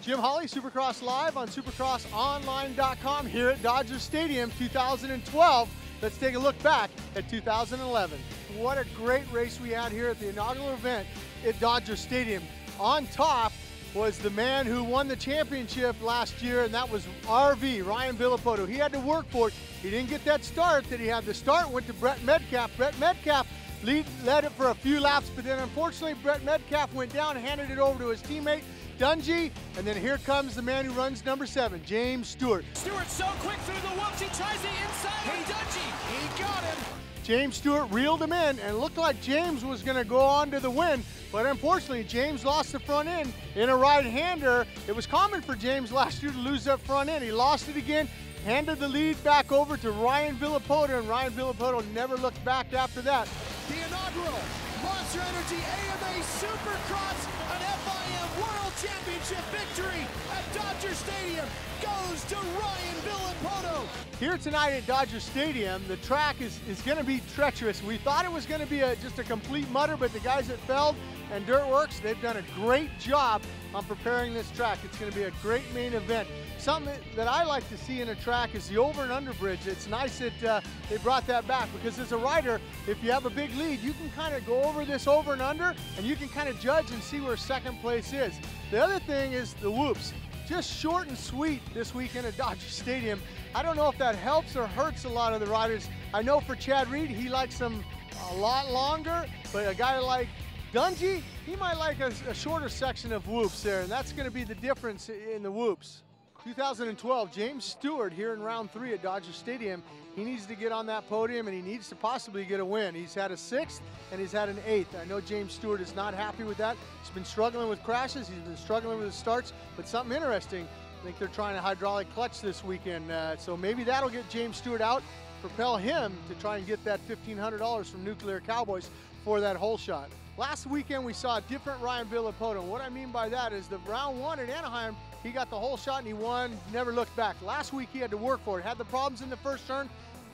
Jim Holley, Supercross Live on supercrossonline.com here at Dodger Stadium 2012. Let's take a look back at 2011. What a great race we had here at the inaugural event at Dodger Stadium. On top was the man who won the championship last year, and that was RV, Ryan Villopoto. He had to work for it. He didn't get that start that he had. The start went to Brett Metcalf. Brett Metcalf led it for a few laps, but then unfortunately Brett Metcalf went down and handed it over to his teammate, Dungey, and then here comes the man who runs number 7, James Stewart. Stewart so quick through the whoops, he tries the inside with Dungey. He got him. James Stewart reeled him in, and looked like James was going to go on to the win, but unfortunately James lost the front end in a right-hander. It was common for James last year to lose that front end. He lost it again, handed the lead back over to Ryan Villopoto, and Ryan Villopoto never looked back after that. The inaugural Monster Energy AMA Supercross, an FIM World Championship victory at Dodger Stadium goes to Ryan Villopoto. Here tonight at Dodger Stadium, the track is going to be treacherous. We thought it was going to be just a complete mutter, but the guys at Feld and Dirtworks, they've done a great job on preparing this track. It's going to be a great main event. Something that I like to see in a track is the over and under bridge. It's nice that they brought that back, because as a rider, if you have a big lead, you can kind of go over this over and under, and you can kind of judge and see where second place is. The other thing is the whoops. Just short and sweet this weekend at Dodger Stadium. I don't know if that helps or hurts a lot of the riders. I know for Chad Reed, he likes them a lot longer, but a guy like Dungey, he might like a shorter section of whoops there, and that's going to be the difference in the whoops. 2012, James Stewart here in round 3 at Dodger Stadium. He needs to get on that podium, and he needs to possibly get a win. He's had a 6th and he's had an 8th. I know James Stewart is not happy with that. He's been struggling with crashes, he's been struggling with his starts, but something interesting, I think they're trying a hydraulic clutch this weekend, so maybe that'll get James Stewart out, propel him to try and get that $1,500 from Nuclear Cowboys for that hole shot. Last weekend we saw a different Ryan Villopoto, and what I mean by that is the round 1 at Anaheim, he got the whole shot and he won, never looked back. Last week he had to work for it, had the problems in the first turn,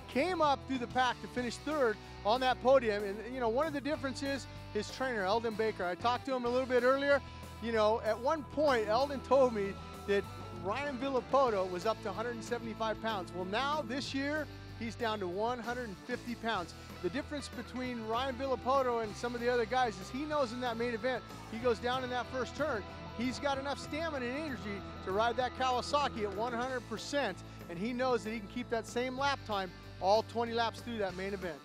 came up through the pack to finish 3rd on that podium. And you know, one of the differences is his trainer, Eldon Baker. I talked to him a little bit earlier. You know, at one point, Eldon told me that Ryan Villopoto was up to 175 pounds. Well, now this year, he's down to 150 pounds. The difference between Ryan Villopoto and some of the other guys is he knows in that main event, he goes down in that first turn, he's got enough stamina and energy to ride that Kawasaki at 100%, and he knows that he can keep that same lap time all 20 laps through that main event.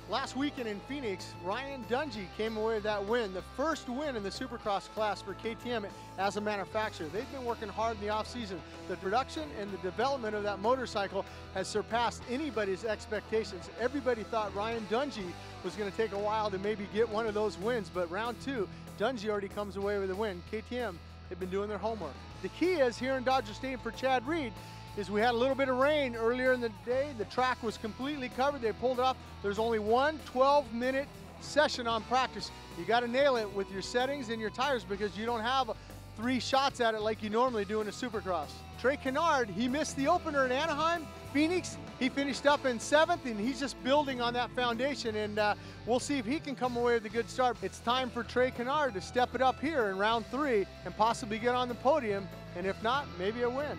Last weekend in Phoenix, Ryan Dungey came away with that win, the first win in the Supercross class for KTM as a manufacturer. They've been working hard in the off-season. The production and the development of that motorcycle has surpassed anybody's expectations. Everybody thought Ryan Dungey was going to take a while to maybe get one of those wins, but round 2, Dungey already comes away with a win. KTM, they've been doing their homework. The key is here in Dodger Stadium for Chad Reed is we had a little bit of rain earlier in the day. The track was completely covered. They pulled it off. There's only one 12-minute session on practice. You got to nail it with your settings and your tires, because you don't have 3 shots at it like you normally do in a Supercross. Trey Canard, he missed the opener in Anaheim. Phoenix, he finished up in 7th, and he's just building on that foundation, and we'll see if he can come away with a good start. It's time for Trey Canard to step it up here in round 3 and possibly get on the podium, and if not, maybe a win.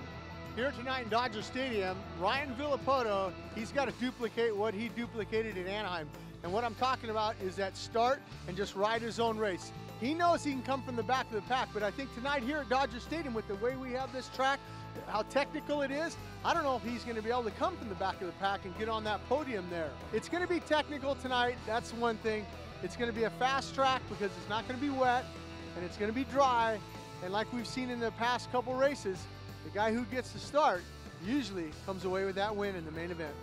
Here tonight in Dodger Stadium, Ryan Villopoto, he's got to duplicate what he duplicated in Anaheim. And what I'm talking about is that start and just ride his own race. He knows he can come from the back of the pack, but I think tonight here at Dodger Stadium, with the way we have this track, how technical it is, I don't know if he's going to be able to come from the back of the pack and get on that podium there. It's going to be technical tonight, that's one thing. It's going to be a fast track because it's not going to be wet, and it's going to be dry, and like we've seen in the past couple races, the guy who gets the start usually comes away with that win in the main event.